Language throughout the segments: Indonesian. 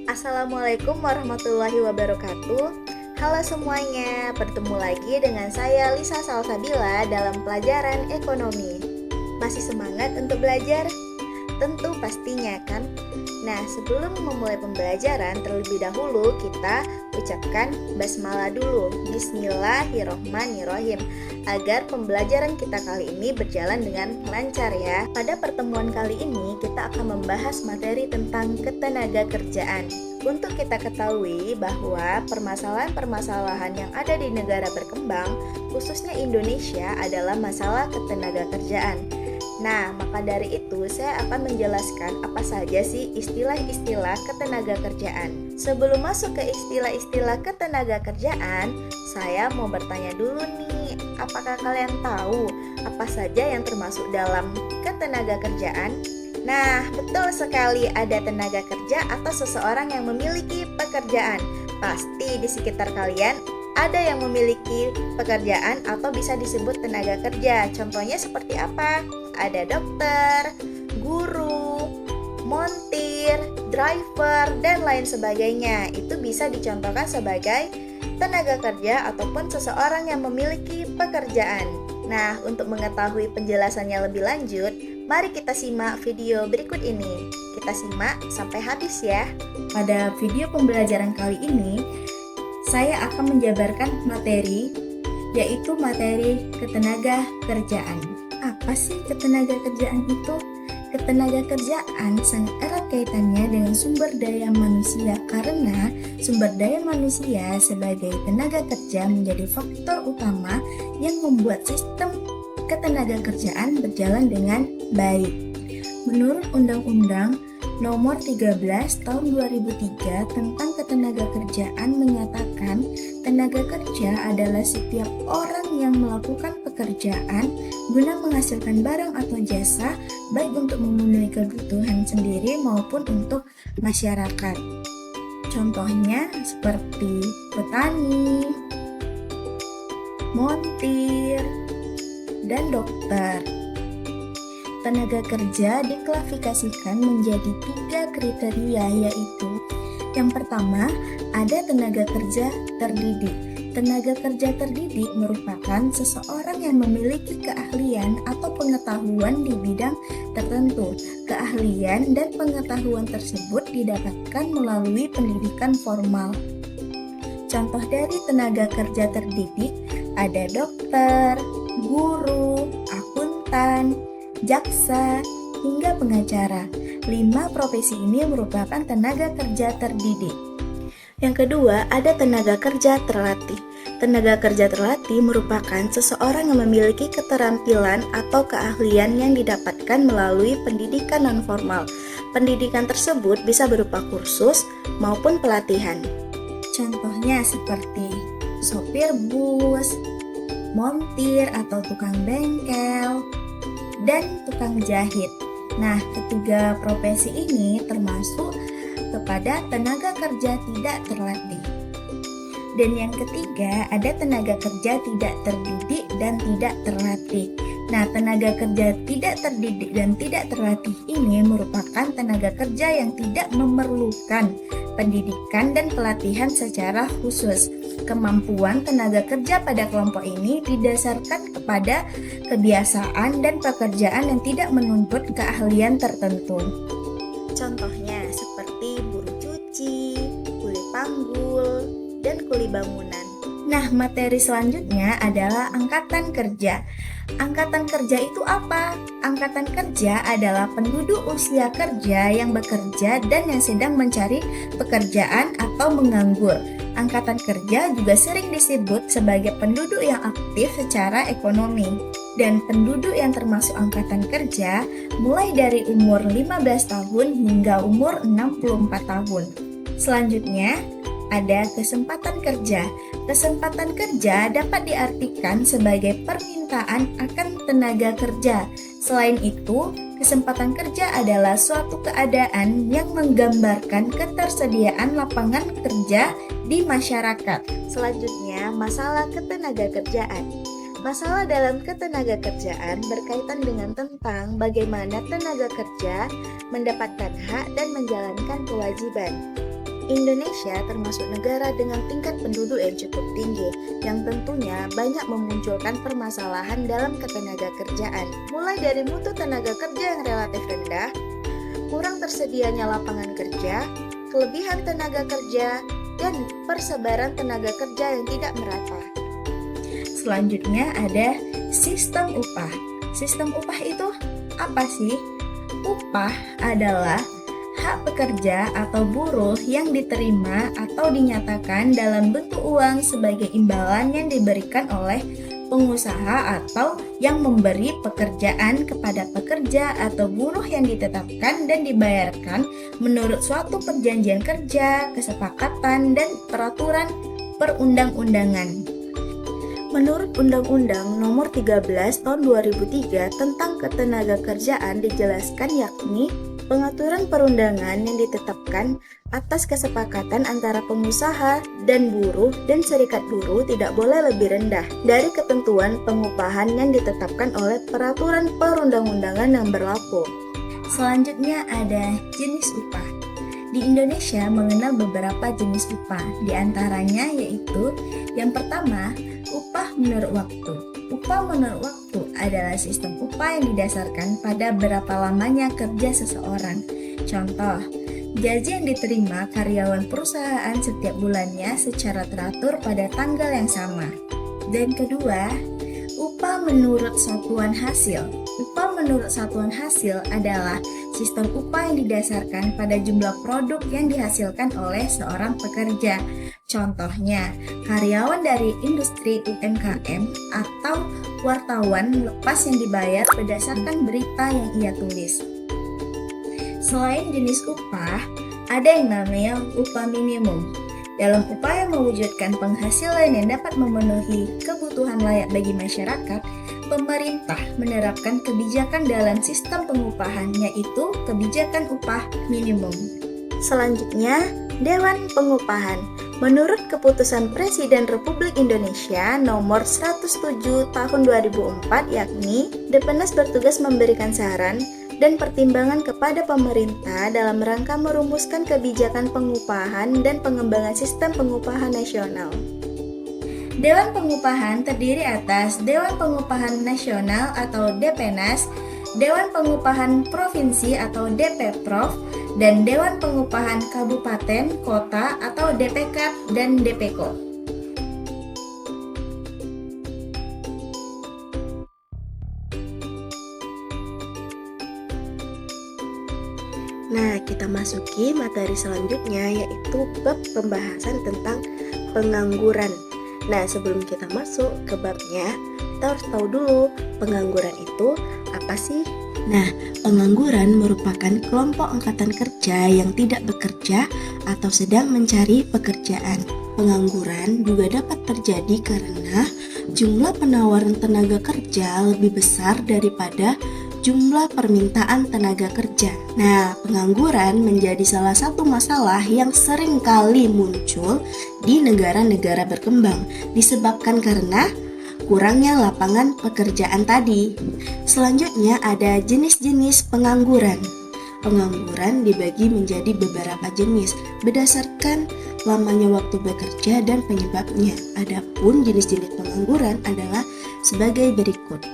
Assalamualaikum warahmatullahi wabarakatuh. Halo semuanya, bertemu lagi dengan saya Lisa Salsabila dalam pelajaran ekonomi. Masih semangat untuk belajar? Tentu pastinya kan? Nah, sebelum memulai pembelajaran, terlebih dahulu kita ucapkan basmalah dulu. Bismillahirrohmanirrohim, agar pembelajaran kita kali ini berjalan dengan lancar ya. Pada pertemuan kali ini kita akan membahas materi tentang ketenaga kerjaan. Untuk kita ketahui bahwa permasalahan-permasalahan yang ada di negara berkembang, khususnya Indonesia, adalah masalah ketenaga kerjaan. Nah, maka dari itu saya akan menjelaskan apa saja sih istilah-istilah ketenaga kerjaan. Sebelum masuk ke istilah-istilah ketenaga kerjaan, saya mau bertanya dulu nih, apakah kalian tahu apa saja yang termasuk dalam ketenaga kerjaan? Nah, betul sekali, ada tenaga kerja atau seseorang yang memiliki pekerjaan. Pasti di sekitar kalian ada yang memiliki pekerjaan atau bisa disebut tenaga kerja. Contohnya seperti apa? Ada dokter, guru, montir, driver, dan lain sebagainya. Itu bisa dicontohkan sebagai tenaga kerja ataupun seseorang yang memiliki pekerjaan. Nah, untuk mengetahui penjelasannya lebih lanjut, mari kita simak video berikut ini. Kita simak sampai habis ya. Pada video pembelajaran kali ini, saya akan menjabarkan materi, yaitu materi ketenaga kerjaan. Apa sih ketenaga kerjaan itu? Ketenaga kerjaan sangat erat kaitannya dengan sumber daya manusia, karena sumber daya manusia sebagai tenaga kerja menjadi faktor utama yang membuat sistem ketenaga kerjaan berjalan dengan baik. Menurut Undang-Undang Nomor 13 Tahun 2003 tentang ketenaga kerjaan menyatakan tenaga kerja adalah setiap orang yang melakukan pekerjaan guna menghasilkan barang atau jasa, baik untuk memenuhi kebutuhan sendiri maupun untuk masyarakat. Contohnya seperti petani, montir, dan dokter. Tenaga kerja diklasifikasikan menjadi 3 kriteria, yaitu yang pertama, ada tenaga kerja terdidik. Tenaga kerja terdidik merupakan seseorang yang memiliki keahlian atau pengetahuan di bidang tertentu. Keahlian dan pengetahuan tersebut didapatkan melalui pendidikan formal. Contoh dari tenaga kerja terdidik ada dokter, guru, akuntan, jaksa, hingga pengacara. 5 profesi ini merupakan tenaga kerja terdidik. Yang kedua, ada tenaga kerja terlatih. Tenaga kerja terlatih merupakan seseorang yang memiliki keterampilan atau keahlian yang didapatkan melalui pendidikan non-formal. Pendidikan tersebut bisa berupa kursus maupun pelatihan. Contohnya seperti sopir bus, montir atau tukang bengkel, dan tukang jahit. Nah, ketiga profesi ini termasuk kepada tenaga kerja tidak terlatih. Dan yang ketiga, ada tenaga kerja tidak terdidik dan tidak terlatih. Nah, tenaga kerja tidak terdidik dan tidak terlatih ini merupakan tenaga kerja yang tidak memerlukan pendidikan dan pelatihan secara khusus. Kemampuan tenaga kerja pada kelompok ini didasarkan kepada kebiasaan dan pekerjaan yang tidak menuntut keahlian tertentu. Contohnya seperti buruh cuci, kuli panggul, dan kuli bangunan. Nah, materi selanjutnya adalah angkatan kerja. Angkatan kerja itu apa? Angkatan kerja adalah penduduk usia kerja yang bekerja dan yang sedang mencari pekerjaan atau menganggur. Angkatan kerja juga sering disebut sebagai penduduk yang aktif secara ekonomi. Dan penduduk yang termasuk angkatan kerja mulai dari umur 15 tahun hingga umur 64 tahun. Selanjutnya, ada kesempatan kerja. Kesempatan kerja dapat diartikan sebagai permintaan akan tenaga kerja. Selain itu, kesempatan kerja adalah suatu keadaan yang menggambarkan ketersediaan lapangan kerja di masyarakat. Selanjutnya, masalah ketenaga kerjaan. Masalah dalam ketenaga kerjaan berkaitan dengan tentang bagaimana tenaga kerja mendapatkan hak dan menjalankan kewajiban. Indonesia termasuk negara dengan tingkat penduduk yang cukup tinggi, yang tentunya banyak memunculkan permasalahan dalam ketenagakerjaan, mulai dari mutu tenaga kerja yang relatif rendah, kurang tersedianya lapangan kerja, kelebihan tenaga kerja, dan persebaran tenaga kerja yang tidak merata. Selanjutnya ada sistem upah. Sistem upah itu apa sih? Upah adalah hak pekerja atau buruh yang diterima atau dinyatakan dalam bentuk uang sebagai imbalan yang diberikan oleh pengusaha atau yang memberi pekerjaan kepada pekerja atau buruh yang ditetapkan dan dibayarkan menurut suatu perjanjian kerja, kesepakatan, dan peraturan perundang-undangan. Menurut Undang-Undang Nomor 13 Tahun 2003 tentang Ketenagakerjaan dijelaskan yakni pengaturan perundangan yang ditetapkan atas kesepakatan antara pengusaha dan buruh dan serikat buruh tidak boleh lebih rendah dari ketentuan pengupahan yang ditetapkan oleh peraturan perundang-undangan yang berlaku. Selanjutnya ada jenis upah. Di Indonesia mengenal beberapa jenis upah, di antaranya yaitu yang pertama, upah menurut waktu. Upah menurut waktu adalah sistem upah yang didasarkan pada berapa lamanya kerja seseorang. Contoh, gaji yang diterima karyawan perusahaan setiap bulannya secara teratur pada tanggal yang sama. Dan kedua, upah menurut satuan hasil. Upah menurut satuan hasil adalah sistem upah yang didasarkan pada jumlah produk yang dihasilkan oleh seorang pekerja. Contohnya, karyawan dari industri UMKM atau wartawan lepas yang dibayar berdasarkan berita yang ia tulis. Selain jenis upah, ada yang namanya upah minimum. Dalam upaya mewujudkan penghasilan yang dapat memenuhi kebutuhan layak bagi masyarakat, pemerintah menerapkan kebijakan dalam sistem pengupahan, yaitu kebijakan upah minimum. Selanjutnya, Dewan Pengupahan. Menurut keputusan Presiden Republik Indonesia nomor 107 tahun 2004 yakni Depenas bertugas memberikan saran dan pertimbangan kepada pemerintah dalam rangka merumuskan kebijakan pengupahan dan pengembangan sistem pengupahan nasional. Dewan Pengupahan terdiri atas Dewan Pengupahan Nasional atau Depenas, Dewan Pengupahan Provinsi atau DPProv, dan Dewan Pengupahan Kabupaten, Kota atau DPKAP dan DPKO. Nah, kita masuki materi selanjutnya yaitu bab pembahasan tentang pengangguran. Nah, sebelum kita masuk ke babnya, kita harus tahu dulu pengangguran itu apa sih? Nah, pengangguran merupakan kelompok angkatan kerja yang tidak bekerja atau sedang mencari pekerjaan. Pengangguran juga dapat terjadi karena jumlah penawaran tenaga kerja lebih besar daripada jumlah permintaan tenaga kerja. Nah, pengangguran menjadi salah satu masalah yang sering kali muncul di negara-negara berkembang disebabkan karena kurangnya lapangan pekerjaan tadi. Selanjutnya ada jenis-jenis pengangguran. Pengangguran dibagi menjadi beberapa jenis berdasarkan lamanya waktu bekerja dan penyebabnya. Adapun jenis-jenis pengangguran adalah sebagai berikut.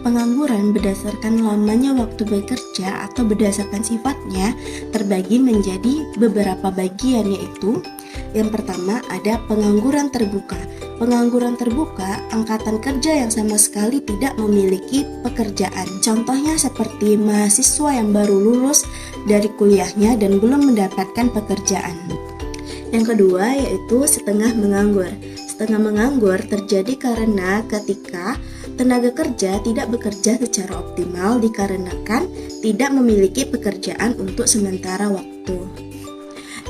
Pengangguran berdasarkan lamanya waktu bekerja atau berdasarkan sifatnya terbagi menjadi beberapa bagian yaitu yang pertama ada pengangguran terbuka. Pengangguran terbuka, angkatan kerja yang sama sekali tidak memiliki pekerjaan. Contohnya seperti mahasiswa yang baru lulus dari kuliahnya dan belum mendapatkan pekerjaan. Yang kedua yaitu setengah menganggur. Setengah menganggur terjadi karena ketika tenaga kerja tidak bekerja secara optimal dikarenakan tidak memiliki pekerjaan untuk sementara waktu.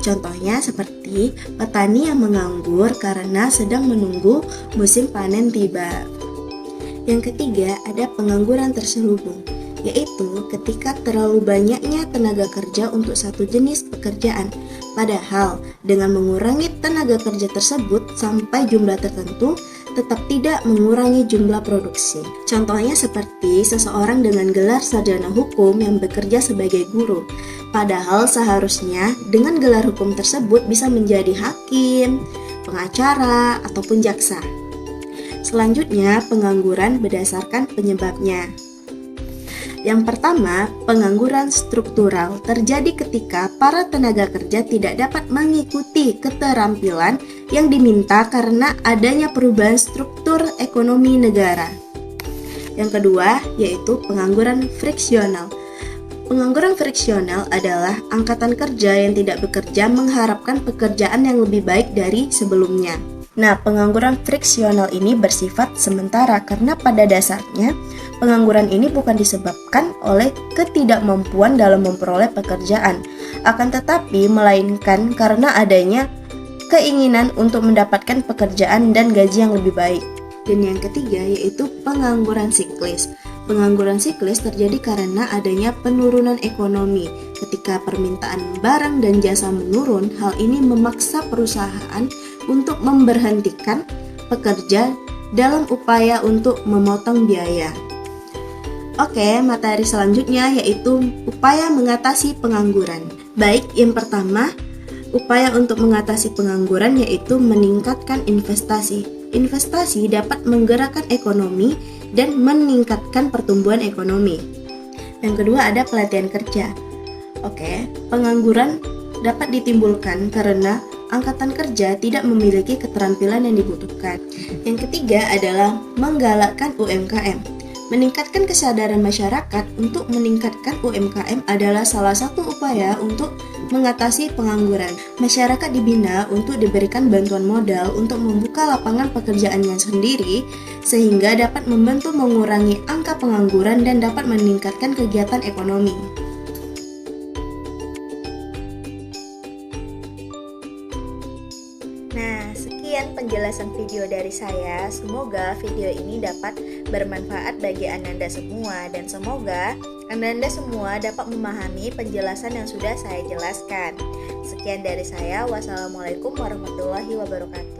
Contohnya seperti petani yang menganggur karena sedang menunggu musim panen tiba. Yang ketiga ada pengangguran terselubung, yaitu ketika terlalu banyaknya tenaga kerja untuk satu jenis pekerjaan. Padahal dengan mengurangi tenaga kerja tersebut sampai jumlah tertentu tetap tidak mengurangi jumlah produksi. Contohnya seperti seseorang dengan gelar sarjana hukum yang bekerja sebagai guru. Padahal seharusnya dengan gelar hukum tersebut bisa menjadi hakim, pengacara, ataupun jaksa. Selanjutnya, pengangguran berdasarkan penyebabnya. Yang pertama, pengangguran struktural terjadi ketika para tenaga kerja tidak dapat mengikuti keterampilan yang diminta karena adanya perubahan struktur ekonomi negara. Yang kedua, yaitu pengangguran friksional. Pengangguran friksional adalah angkatan kerja yang tidak bekerja mengharapkan pekerjaan yang lebih baik dari sebelumnya. Nah, pengangguran friksional ini bersifat sementara karena pada dasarnya pengangguran ini bukan disebabkan oleh ketidakmampuan dalam memperoleh pekerjaan, akan tetapi melainkan karena adanya keinginan untuk mendapatkan pekerjaan dan gaji yang lebih baik. Dan yang ketiga yaitu pengangguran siklis. Pengangguran siklis terjadi karena adanya penurunan ekonomi. Ketika permintaan barang dan jasa menurun, hal ini memaksa perusahaan untuk memberhentikan pekerja dalam upaya untuk memotong biaya. Oke, materi selanjutnya yaitu upaya mengatasi pengangguran. Baik, yang pertama, upaya untuk mengatasi pengangguran yaitu meningkatkan investasi. Investasi dapat menggerakkan ekonomi dan meningkatkan pertumbuhan ekonomi. Yang kedua ada pelatihan kerja. Oke, pengangguran dapat ditimbulkan karena angkatan kerja tidak memiliki keterampilan yang dibutuhkan. Yang ketiga adalah menggalakkan UMKM. Meningkatkan kesadaran masyarakat untuk meningkatkan UMKM adalah salah satu upaya untuk mengatasi pengangguran. Masyarakat dibina untuk diberikan bantuan modal untuk membuka lapangan pekerjaannya sendiri sehingga dapat membantu mengurangi angka pengangguran dan dapat meningkatkan kegiatan ekonomi. Nah, sekian penjelasan video dari saya. Semoga video ini dapat bermanfaat bagi Ananda semua dan semoga Ananda semua dapat memahami penjelasan yang sudah saya jelaskan. Sekian dari saya. Wassalamualaikum warahmatullahi wabarakatuh.